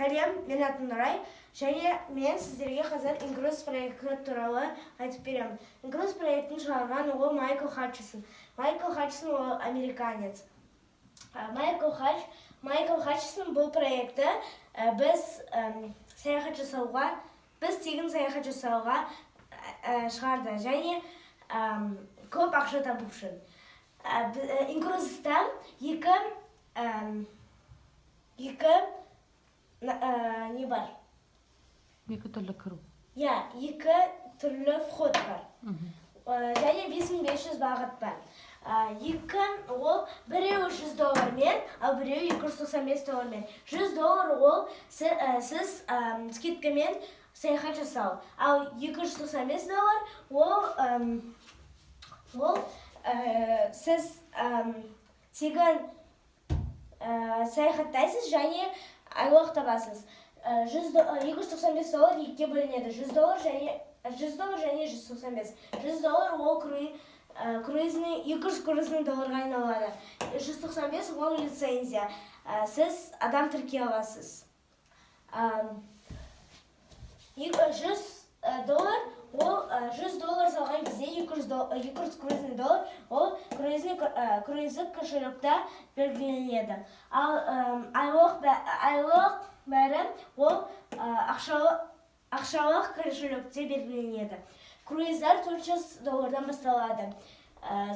Сәлем, мен атым Нұрай, және мен сіздерге қазір Инкрус проекті туралы айтып беремін. Инкрус проектін шығарған ол Майкл Хатчесон. Майкл Хатчесон ол американец. Майкл Хатчесон бұл проекті біз тегін саяхат жасауға шығарды, және көп ақша табу үшін. Инкруста не бар? Екі түрлі кіру. Екі түрлі вход бар. Және 5500 бағыт бар. Біреу $100 ал біреу $295. $100 ол сіз скидкамен саяхат жасау. Ал $295 ол сіз тегін саяхаттайсыз және айлық табасыз. $295 екіге бөлінеді. $100 және $195. $100 ол круизный, 200 круизный долларға айналады. $195 ол лицензия. Сіз адам тіркей аласыз. $100 ол $100 салған кезде 200 круизный доллар ол круиздік кошелекте белгіленеді. Ал айлық бәрі ол ақшалық кошелекте белгіленеді. Круиздар $400 басталады.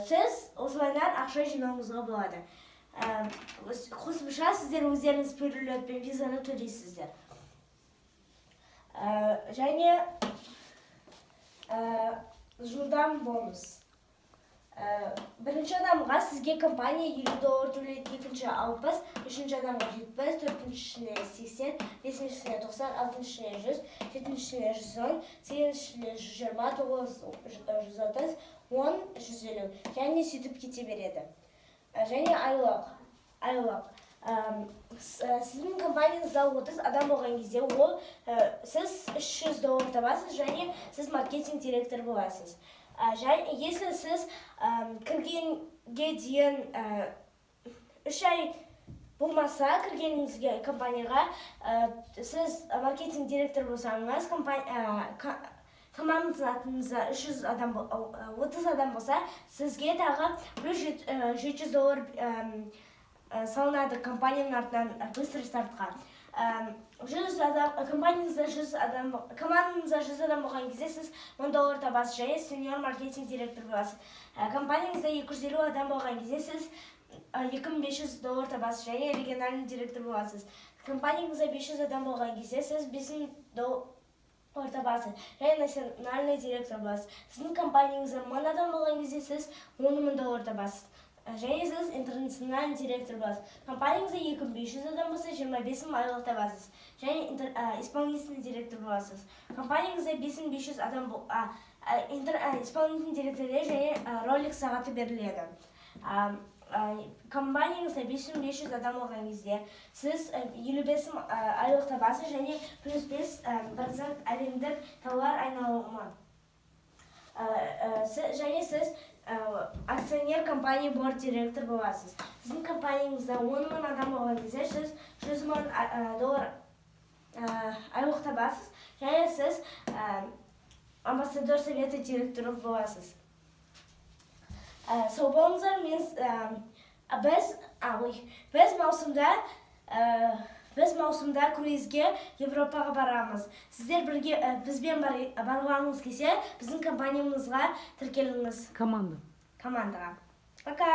Сіз осылайдан ақша жинауыңызға болады. Қосымша сіздер өздеріңіз перелетпен визаны төлейсіздер. Және жылдам бонус. Бірінші адамға сізге компания $50 төлейді, екінші 60, үшінші адамға 70, төртіншісіне 80, бесіншісіне 90, алтыншысіне 100, жетіншісіне 110, сегізіншісіне 120, 130, 10, 150, және сөйтіп кете береді. Және айлық. Сіздің компанияңызда 30 адам болған кезде сіз $300 табасыз, және сіз маркетинг директор боласыз. Если сіз кіргенге дейін 3 ай болмаса кіргеніңізге компанияға, сіз маркетинг директор болсаңыз, командаңыздың атыңызда 30 адам болса, сізге тағы плюс $700 салынады компанияның артынан быстрый стартқа. Командаңызда 100 адам болған кезде сіз $1000 табасыз, және сеньор маркетинг директор боласыз. Компанияңызда 250 адам болған кезде сіз $2500 табасыз, және региональный директор боласыз. Компанияңызда 500 адам болған кезде сіз $5000 табасыз, және национальный директор боласыз. Сіздің компанияңызда 1000 адам болған кезде сіз $10,000 табасыз. Және сіз интернациональный директор боласыз. Компанияңызда 2500 адам болса, 25,000 айлық табасыз. Және исполнительный директор боласыз. Компанияңызда 5500 адам болса, исполнительный директорде және ролик сағаты беріледі. Компанияңызда 5500 адам болған кезде, сіз 55,000 айлық табасыз, және плюс 5% әлемдік тауар айналымы. Және сіз акционер компания борт директор боласыз. Сіздің компанияңызда 10,000 адам болған кезде, сіз $100,000 айлық табасыз, және сіз амбассадор совета директоров боласыз. Сау болыңыздар, біз маусымда круизге Европаға барамыз. Сіздер бізбен барғаныңыз келсе, біздің компаниямызға тіркеліңіз. Командаға. Пока!